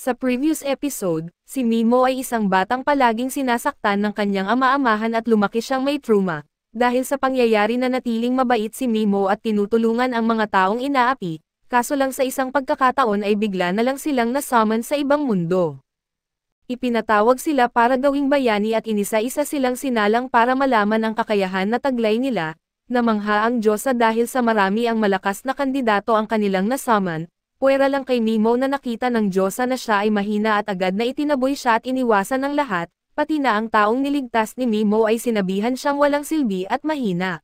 Sa previous episode, si Mimo ay isang batang palaging sinasaktan ng kanyang ama-amahan at lumaki siyang may trauma. Dahil sa pangyayari na natiling mabait si Mimo at tinutulungan ang mga taong inaapi, kaso lang sa isang pagkakataon ay bigla na lang silang nasummon sa ibang mundo. Ipinatawag sila para gawing bayani at inisa-isa silang sinalang para malaman ang kakayahan na taglay nila. Namangha ang Diyosa dahil sa marami ang malakas na kandidato ang kanilang nasummon. Puwera lang kay Mimo na nakita ng Diyosa na siya ay mahina at agad na itinaboy siya at iniwasan ng lahat, pati na ang taong niligtas ni Mimo ay sinabihan siyang walang silbi at mahina.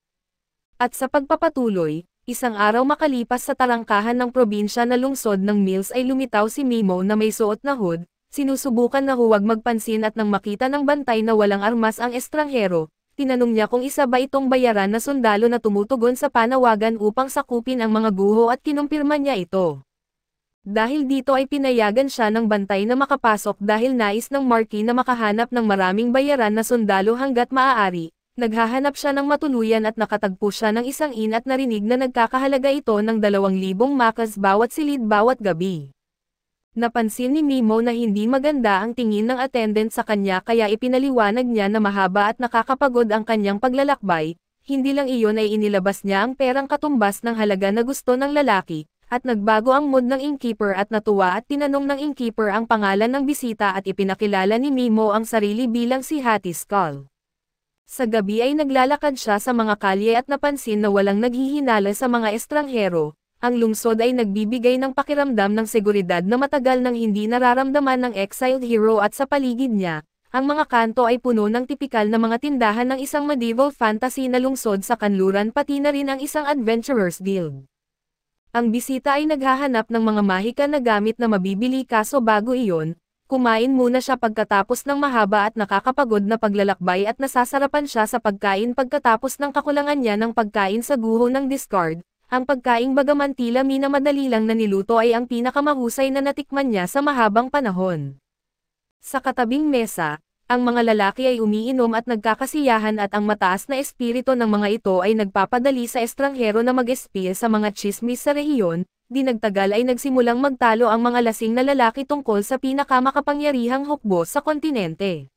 At sa pagpapatuloy, isang araw makalipas sa tarangkahan ng probinsya na lungsod ng Mills ay lumitaw si Mimo na may suot na hood, sinusubukan na huwag magpansin at nang makita ng bantay na walang armas ang estranghero, tinanong niya kung isa ba itong bayaran na sundalo na tumutugon sa panawagan upang sakupin ang mga guho at kinumpirma niya ito. Dahil dito ay pinayagan siya ng bantay na makapasok dahil nais ng Marquis na makahanap ng maraming bayaran na sundalo hanggat maaari. Naghahanap siya ng matuluyan at nakatagpo siya ng isang inn at narinig na nagkakahalaga ito ng 2,000 makas bawat silid bawat gabi. Napansin ni Mimo na hindi maganda ang tingin ng attendant sa kanya kaya ipinaliwanag niya na mahaba at nakakapagod ang kanyang paglalakbay. Hindi lang iyon ay inilabas niya ang perang katumbas ng halaga na gusto ng lalaki. At nagbago ang mood ng innkeeper at natuwa at tinanong ng innkeeper ang pangalan ng bisita at ipinakilala ni Mimo ang sarili bilang si Hattie Skull. Sa gabi ay naglalakad siya sa mga kalye at napansin na walang naghihinala sa mga estranghero. Ang lungsod ay nagbibigay ng pakiramdam ng seguridad na matagal nang hindi nararamdaman ng exiled hero at sa paligid niya, ang mga kanto ay puno ng tipikal na mga tindahan ng isang medieval fantasy na lungsod sa kanluran pati na rin ang isang adventurer's guild. Ang bisita ay naghahanap ng mga mahika na gamit na mabibili kaso bago iyon, kumain muna siya pagkatapos ng mahaba at nakakapagod na paglalakbay at nasasarapan siya sa pagkain pagkatapos ng kakulangan niya ng pagkain sa guho ng discard. Ang pagkaing bagaman tila minamadali lang na niluto ay ang pinakamahusay na natikman niya sa mahabang panahon. Sa katabing mesa, ang mga lalaki ay umiinom at nagkakasiyahan at ang mataas na espiritu ng mga ito ay nagpapadali sa estranghero na mag-espiya sa mga tsismis sa rehiyon. Di nagtagal ay nagsimulang magtalo ang mga lasing na lalaki tungkol sa pinakamakapangyarihang hukbo sa kontinente.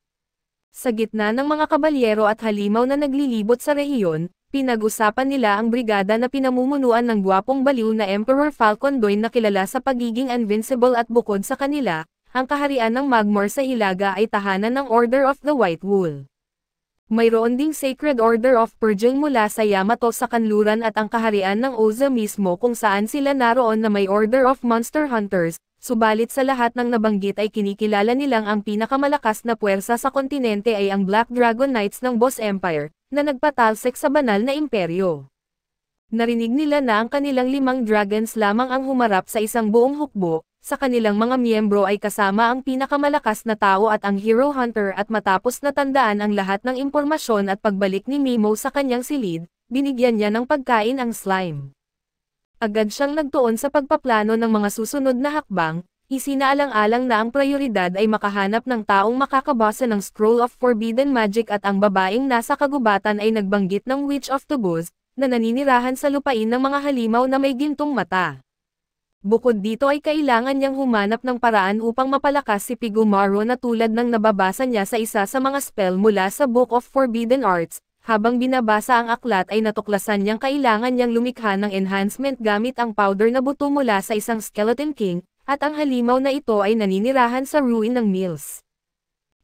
Sa gitna ng mga kabalyero at halimaw na naglilibot sa rehiyon, pinag-usapan nila ang brigada na pinamumunuan ng gwapong baliw na Emperor Falcon Doin na kilala sa pagiging invincible at bukod sa kanila, ang kaharian ng Magmor sa Hilaga ay tahanan ng Order of the White Wool. Mayroon ding Sacred Order of Purging mula sa Yamato sa kanluran at ang kaharian ng Oza mismo kung saan sila naroon na may Order of Monster Hunters, subalit sa lahat ng nabanggit ay kinikilala nilang ang pinakamalakas na puwersa sa kontinente ay ang Black Dragon Knights ng Boss Empire, na nagpatalsik sa banal na imperyo. Narinig nila na ang kanilang 5 dragons lamang ang humarap sa isang buong hukbo. Sa kanilang mga miyembro ay kasama ang pinakamalakas na tao at ang Hero Hunter at matapos na tandaan ang lahat ng impormasyon at pagbalik ni Mimo sa kanyang silid, binigyan niya ng pagkain ang slime. Agad siyang nagtuon sa pagpaplano ng mga susunod na hakbang, isinaalang-alang na ang prioridad ay makahanap ng taong makakabasa ng Scroll of Forbidden Magic at ang babaeng nasa kagubatan ay nagbanggit ng Witch of Tubuz, na naninirahan sa lupain ng mga halimaw na may gintong mata. Bukod dito ay kailangan niyang humanap ng paraan upang mapalakas si Pigumaro na tulad ng nababasa niya sa isa sa mga spell mula sa Book of Forbidden Arts. Habang binabasa ang aklat ay natuklasan niyang kailangan niyang lumikha ng enhancement gamit ang powder na buto mula sa isang Skeleton King, at ang halimaw na ito ay naninirahan sa ruin ng Mills.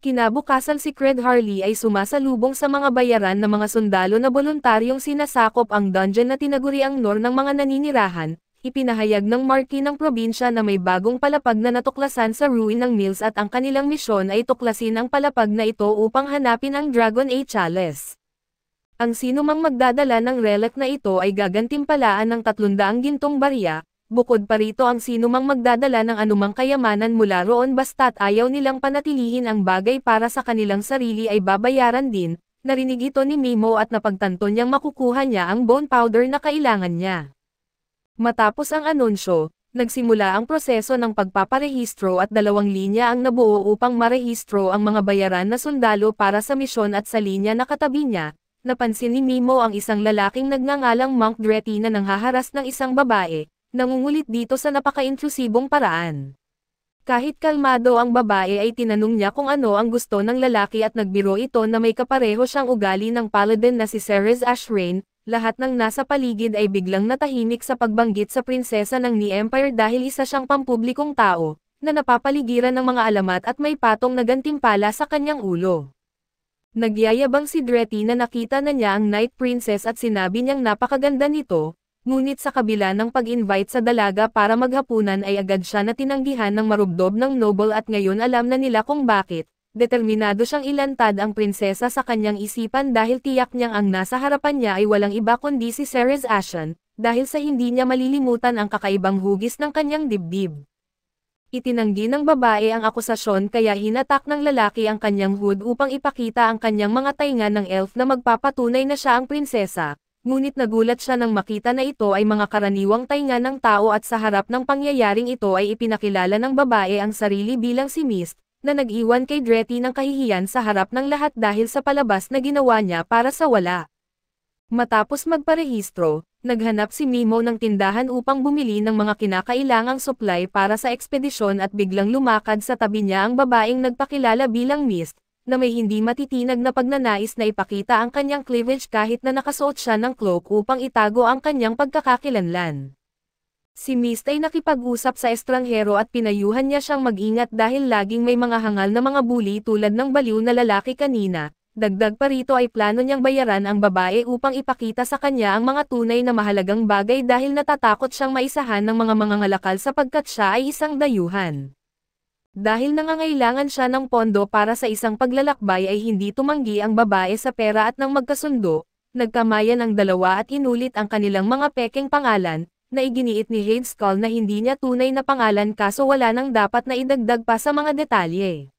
Kinabukasan si Cred Harley ay sumasalubong sa mga bayaran na mga sundalo na voluntaryong sinasakop ang dungeon na tinaguriang Nor ng mga naninirahan. Ipinahayag ng Marquis ng probinsya na may bagong palapag na natuklasan sa ruin ng Mills at ang kanilang misyon ay tuklasin ang palapag na ito upang hanapin ang Dragon Age Chalice. Ang sinumang magdadala ng relic na ito ay gagantimpalaan ng 300 gintong barya, bukod pa rito ang sinumang magdadala ng anumang kayamanan mula roon basta't ayaw nilang panatilihin ang bagay para sa kanilang sarili ay babayaran din. Narinig ito ni Mimo at napagtanto niyang makukuha niya ang bone powder na kailangan niya. Matapos ang anunsyo, nagsimula ang proseso ng pagpaparehistro at 2 linya ang nabuo upang marehistro ang mga bayaran na sundalo para sa misyon at sa linya na katabi niya, napansin ni Mimo ang isang lalaking nagngangalang Monk Dretty na nanghaharas ng isang babae, nangungulit dito sa napaka-intrusibong paraan. Kahit kalmado ang babae ay tinanong niya kung ano ang gusto ng lalaki at nagbiro ito na may kapareho siyang ugali ng paladin na si Ceres Ashrain. Lahat ng nasa paligid ay biglang natahimik sa pagbanggit sa prinsesa ng Ni Empire dahil isa siyang pampublikong tao, na napapaligiran ng mga alamat at may patong na gantimpala sa kanyang ulo. Nagyayabang si Dretty na nakita na niya ang Night Princess at sinabi niyang napakaganda nito, ngunit sa kabila ng pag-invite sa dalaga para maghapunan ay agad siya na tinanggihan ng marubdob ng noble at ngayon alam na nila kung bakit. Determinado siyang ilantad ang prinsesa sa kanyang isipan dahil tiyak niyang ang nasa harapan niya ay walang iba kundi si Ceres Ashen, dahil sa hindi niya malilimutan ang kakaibang hugis ng kanyang dibdib. Itinanggi ng babae ang akusasyon kaya hinatak ng lalaki ang kanyang hood upang ipakita ang kanyang mga tainga ng elf na magpapatunay na siya ang prinsesa. Ngunit nagulat siya nang makita na ito ay mga karaniwang tainga ng tao at sa harap ng pangyayaring ito ay ipinakilala ng babae ang sarili bilang si Mist, na nag-iwan kay Dretty ng kahihiyan sa harap ng lahat dahil sa palabas na ginawa niya para sa wala. Matapos magparehistro, naghanap si Mimo ng tindahan upang bumili ng mga kinakailangang supply para sa ekspedisyon at biglang lumakad sa tabi niya ang babaeng nagpakilala bilang Mist, na may hindi matitinag na pagnanais na ipakita ang kanyang cleavage kahit na nakasuot siya ng cloak upang itago ang kanyang pagkakakilanlan. Si Mist ay nakipag-usap sa estranghero at pinayuhan niya siyang mag-ingat dahil laging may mga hangal na mga bully tulad ng baliw na lalaki kanina. Dagdag pa rito ay plano niyang bayaran ang babae upang ipakita sa kanya ang mga tunay na mahalagang bagay dahil natatakot siyang maisahan ng mga mangangalakal sapagkat siya ay isang dayuhan. Dahil nangangailangan siya ng pondo para sa isang paglalakbay ay hindi tumanggi ang babae sa pera at nang magkasundo, nagkamayan ang dalawa at inulit ang kanilang mga pekeng pangalan, na iginiit ni Hadeskull na hindi niya tunay na pangalan kaso wala nang dapat na idagdag pa sa mga detalye.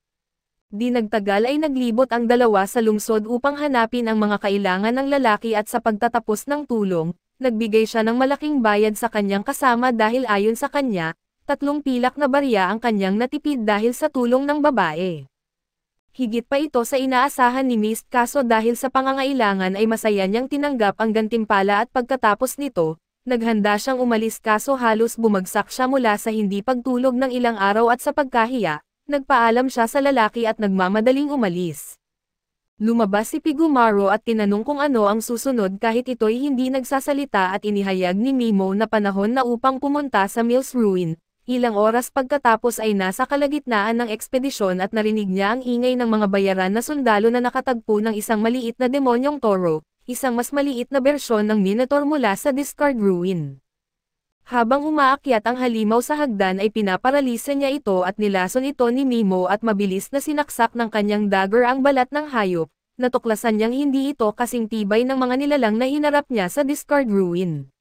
Di nagtagal ay naglibot ang dalawa sa lungsod upang hanapin ang mga kailangan ng lalaki at sa pagtatapos ng tulong, nagbigay siya ng malaking bayad sa kanyang kasama dahil ayon sa kanya, 3 pilak na barya ang kanyang natipid dahil sa tulong ng babae. Higit pa ito sa inaasahan ni Mist kaso dahil sa pangangailangan ay masaya niyang tinanggap ang gantimpala at pagkatapos nito, naghanda siyang umalis kaso halos bumagsak siya mula sa hindi pagtulog ng ilang araw at sa pagkahiya, nagpaalam siya sa lalaki at nagmamadaling umalis. Lumabas si Pigumaro at tinanong kung ano ang susunod kahit ito'y hindi nagsasalita at inihayag ni Mimo na panahon na upang pumunta sa Mills Ruin. Ilang oras pagkatapos ay nasa kalagitnaan ng ekspedisyon at narinig niya ang ingay ng mga bayaran na sundalo na nakatagpo ng isang maliit na demonyong toro, isang mas maliit na bersyon ng Minotaur mula sa Discard Ruin. Habang umaakyat ang halimaw sa hagdan ay pinaparalisa niya ito at nilason ito ni Mimo at mabilis na sinaksak ng kanyang dagger ang balat ng hayop, natuklasan niyang hindi ito kasing tibay ng mga nilalang na hinarap niya sa Discard Ruin.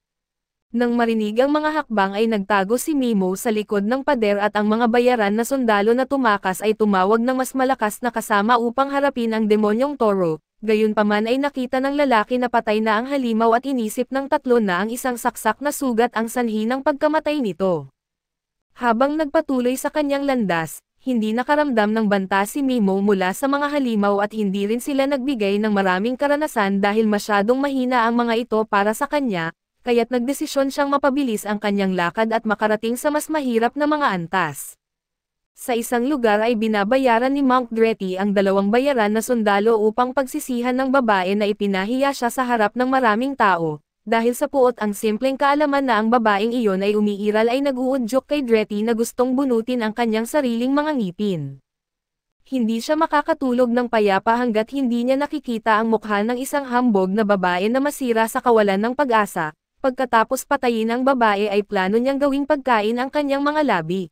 Nang marinig ang mga hakbang ay nagtago si Mimo sa likod ng pader at ang mga bayaran na sundalo na tumakas ay tumawag ng mas malakas na kasama upang harapin ang demonyong toro, gayunpaman ay nakita ng lalaki na patay na ang halimaw at inisip ng tatlo na ang isang saksak na sugat ang sanhi ng pagkamatay nito. Habang nagpatuloy sa kanyang landas, hindi nakaramdam ng banta si Mimo mula sa mga halimaw at hindi rin sila nagbigay ng maraming karanasan dahil masyadong mahina ang mga ito para sa kanya, kaya't nagdesisyon siyang mapabilis ang kanyang lakad at makarating sa mas mahirap na mga antas. Sa isang lugar ay binabayaran ni Monk Dretty ang 2 bayaran na sundalo upang pagsisihan ng babae na ipinahiya siya sa harap ng maraming tao, dahil sa puot ang simpleng kaalaman na ang babaeng iyon ay umiiral ay nag-uudyok kay Dretty na gustong bunutin ang kanyang sariling mga ngipin. Hindi siya makakatulog ng payapa hanggat hindi niya nakikita ang mukha ng isang hambog na babae na masira sa kawalan ng pag-asa. Pagkatapos patayin ang babae ay plano niyang gawing pagkain ang kanyang mga labi.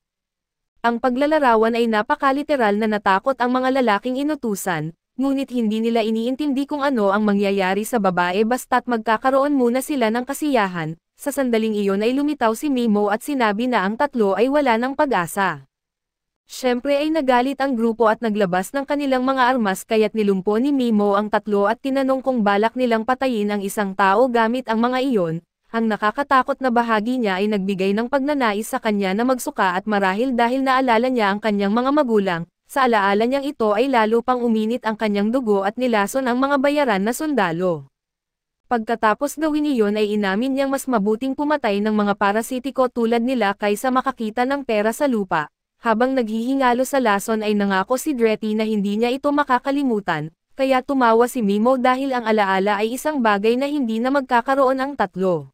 Ang paglalarawan ay napakaliteral na natakot ang mga lalaking inutusan, ngunit hindi nila iniintindi kung ano ang mangyayari sa babae basta't magkakaroon muna sila ng kasiyahan. Sa sandaling iyon ay lumitaw si Mimo at sinabi na ang tatlo ay wala ng pag-asa. Siyempre ay nagalit ang grupo at naglabas ng kanilang mga armas kaya't nilumpo ni Mimo ang tatlo at tinanong kung balak nilang patayin ang isang tao gamit ang mga iyon. Ang nakakatakot na bahagi niya ay nagbigay ng pagnanais sa kanya na magsuka at marahil dahil naalala niya ang kanyang mga magulang, sa alaala niyang ito ay lalo pang uminit ang kanyang dugo at nilason ang mga bayaran na sundalo. Pagkatapos gawin iyon ay inamin niyang mas mabuting pumatay ng mga parasitiko tulad nila kaysa makakita ng pera sa lupa, habang naghihingalo sa lason ay nangako si Dretty na hindi niya ito makakalimutan, kaya tumawa si Mimo dahil ang alaala ay isang bagay na hindi na magkakaroon ang tatlo.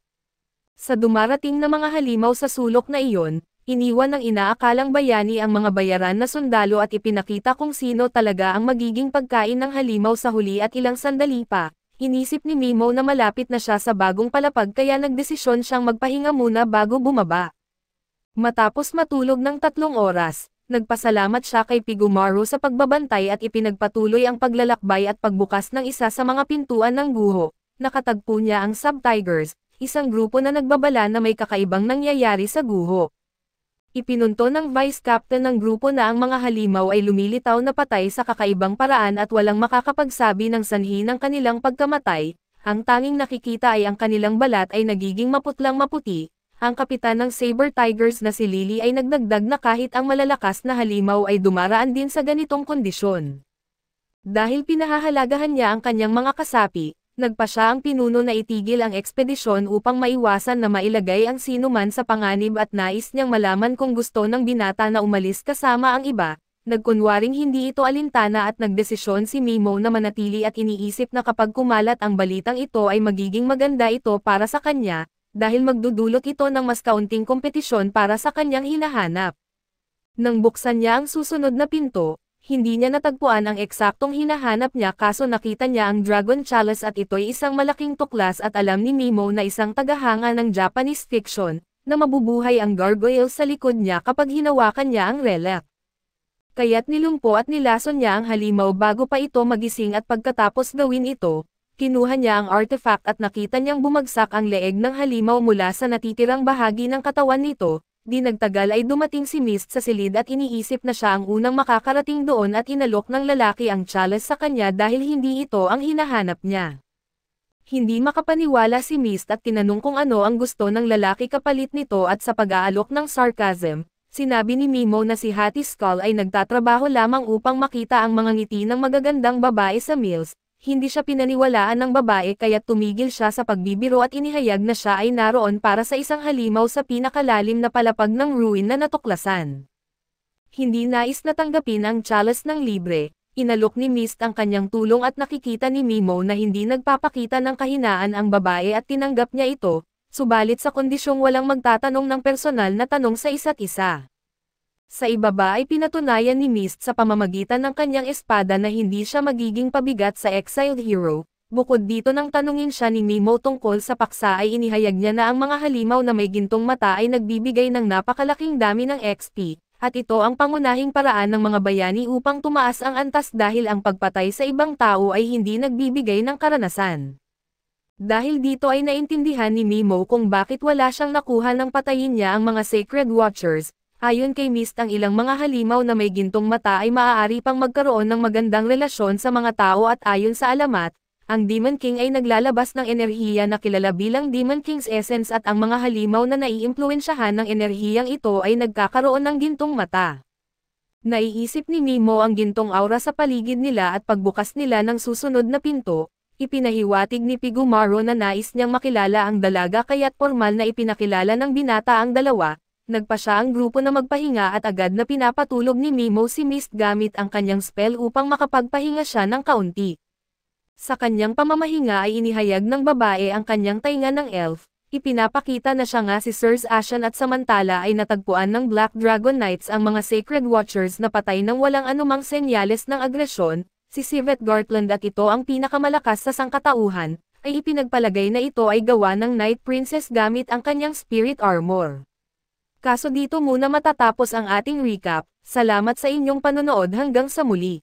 Sa dumarating na mga halimaw sa sulok na iyon, iniwan ng inaakalang bayani ang mga bayaran na sundalo at ipinakita kung sino talaga ang magiging pagkain ng halimaw sa huli at ilang sandali pa. Inisip ni Mimo na malapit na siya sa bagong palapag kaya nagdesisyon siyang magpahinga muna bago bumaba. Matapos matulog ng 3 oras, nagpasalamat siya kay Pigumaru sa pagbabantay at ipinagpatuloy ang paglalakbay at pagbukas ng isa sa mga pintuan ng guho. Nakatagpo niya ang Sub-Tigers, isang grupo na nagbabala na may kakaibang nangyayari sa guho. Ipinunto ng vice captain ng grupo na ang mga halimaw ay lumilitaw na patay sa kakaibang paraan at walang makakapagsabi ng sanhi ng kanilang pagkamatay, ang tanging nakikita ay ang kanilang balat ay nagiging maputlang maputi. Ang kapitan ng Saber Tigers na si Lily ay nagdagdag na kahit ang malalakas na halimaw ay dumaraan din sa ganitong kondisyon. Dahil pinahahalagahan niya ang kanyang mga kasapi, nagpa siya ang pinuno na itigil ang ekspedisyon upang maiwasan na mailagay ang sinuman sa panganib at nais niyang malaman kung gusto ng binata na umalis kasama ang iba. Nagkunwaring hindi ito alintana at nagdesisyon si Mimo na manatili at iniisip na kapag kumalat ang balitang ito ay magiging maganda ito para sa kanya, dahil magdudulot ito ng mas kaunting kompetisyon para sa kanyang hinahanap. Nang buksan niya ang susunod na pinto, hindi niya natagpuan ang eksaktong hinahanap niya kaso nakita niya ang Dragon Chalice at ito'y isang malaking tuklas at alam ni Mimo na isang tagahanga ng Japanese fiction, na mabubuhay ang gargoyle sa likod niya kapag hinawakan niya ang relic. Kaya't nilumpo at nilason niya ang halimaw bago pa ito magising at pagkatapos gawin ito, kinuha niya ang artifact at nakita niyang bumagsak ang leeg ng halimaw mula sa natitirang bahagi ng katawan nito. Di nagtagal ay dumating si Mist sa silid at iniisip na siya ang unang makakarating doon at inalok ng lalaki ang chalice sa kanya dahil hindi ito ang hinahanap niya. Hindi makapaniwala si Mist at tinanong kung ano ang gusto ng lalaki kapalit nito at sa pag-aalok ng sarcasm, sinabi ni Mimo na si Hattie Skull ay nagtatrabaho lamang upang makita ang mga ngiti ng magagandang babae sa Mills. Hindi siya pinaniwalaan ng babae kaya tumigil siya sa pagbibiro at inihayag na siya ay naroon para sa isang halimaw sa pinakalalim na palapag ng ruin na natuklasan. Hindi nais na tanggapin ang chalice ng libre, inalok ni Mist ang kanyang tulong at nakikita ni Mimo na hindi nagpapakita ng kahinaan ang babae at tinanggap niya ito, subalit sa kondisyong walang magtatanong ng personal na tanong sa isa't isa. Sa ibaba ay pinatunayan ni Mist sa pamamagitan ng kanyang espada na hindi siya magiging pabigat sa exiled hero. Bukod dito nang tanungin siya ni Mimo tungkol sa paksa ay inihayag niya na ang mga halimaw na may gintong mata ay nagbibigay ng napakalaking dami ng XP, at ito ang pangunahing paraan ng mga bayani upang tumaas ang antas dahil ang pagpatay sa ibang tao ay hindi nagbibigay ng karanasan. Dahil dito ay naintindihan ni Mimo kung bakit wala siyang nakuha ng patayin niya ang mga Sacred Watchers. Ayon kay Mist ang ilang mga halimaw na may gintong mata ay maaari pang magkaroon ng magandang relasyon sa mga tao at ayon sa alamat, ang Demon King ay naglalabas ng enerhiya na kilala bilang Demon King's Essence at ang mga halimaw na naiimpluwensyahan ng enerhiyang ito ay nagkakaroon ng gintong mata. Naiisip ni Mimo ang gintong aura sa paligid nila at pagbukas nila ng susunod na pinto, ipinahiwatig ni Pigumaru na nais niyang makilala ang dalaga kaya't formal na ipinakilala ng binata ang dalawa. Nagpa siya ang grupo na magpahinga at agad na pinapatulog ni Mimo si Mist gamit ang kanyang spell upang makapagpahinga siya ng kaunti. Sa kanyang pamamahinga ay inihayag ng babae ang kanyang tainga ng elf, ipinapakita na siya nga si Sirs Ashen at samantala ay natagpuan ng Black Dragon Knights ang mga Sacred Watchers na patay ng walang anumang senyales ng agresyon, si Sivet Gartland at ito ang pinakamalakas sa sangkatauhan, ay ipinagpalagay na ito ay gawa ng Night Princess gamit ang kanyang spirit armor. Kaso dito muna matatapos ang ating recap, salamat sa inyong panonood hanggang sa muli.